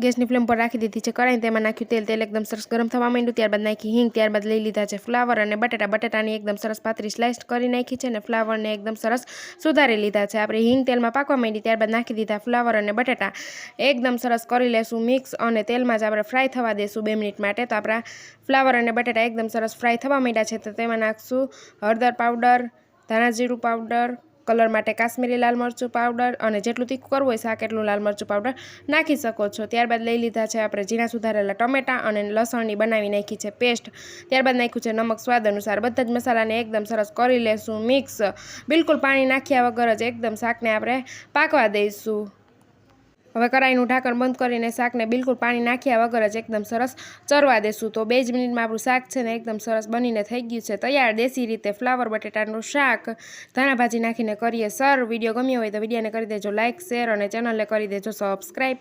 ગેસની ફ્લેમ પર રાખી દીધી છે કઢાઈ, તેમાં નાખ્યું તેલ. તેલ એકદમ સરસ ગરમ થવા માંડ્યું, ત્યારબાદ નાખી હિંગ, ત્યારબાદ લઈ લીધા છે ફ્લાવર અને બટાટા. બટાટાની એકદમ સરસ પાતળી સ્લાઇસ કરી નાખી છે અને ફ્લાવરને એકદમ સરસ સુધારી લીધા છે. આપણે હિંગ તેલમાં પાકવા માંડી, ત્યારબાદ નાખી દીધા ફ્લાવર અને બટાટા. એકદમ સરસ કરી લેશું મિક્સ અને તેલમાં જ આપણે ફ્રાય થવા દેશું 2 મિનિટ માટે. તો આપણા ફ્લાવર અને બટાટા એકદમ સરસ ફ્રાય થવા માંડ્યા છે, તો તેમાં નાખશું હળદર પાવડર, ધાણા જીરું પાવડર, કલર માટે કાશ્મીરી લાલ મરચું પાવડર, અને જેટલું તીખું કરવું હોય શાક એટલું લાલ મરચું પાવડર નાખી શકો છો. ત્યારબાદ લઈ લીધા છે આપણે ઝીણા સુધારેલા ટમેટા અને લસણની બનાવી નાખી છે પેસ્ટ. ત્યારબાદ નાખ્યું છે નમક સ્વાદ અનુસાર. બધા જ મસાલાને એકદમ સરસ કરી લેશું મિક્સ. બિલકુલ પાણી નાખ્યા વગર જ એકદમ શાકને આપણે પાકવા દઈશું. હવે કઢાઈનું ઢાંકણ બંધ કરીને શાકને બિલકુલ પાણી નાખ્યા વગર જ એકદમ સરસ ચરવા દેશું. તો 2 જ મિનિટમાં આપણું શાક છે ને એકદમ સરસ બનીને થઈ ગયું છે તૈયાર. દેશી રીતે ફ્લાવર બટેટાનું શાક ધાણા ભાજી નાખીને કરીએ સર્વ. વિડીયો ગમ્યો હોય તો વિડીયોને કરી દેજો લાઇક, શેર અને ચેનલને કરી દેજો સબસ્ક્રાઈબ.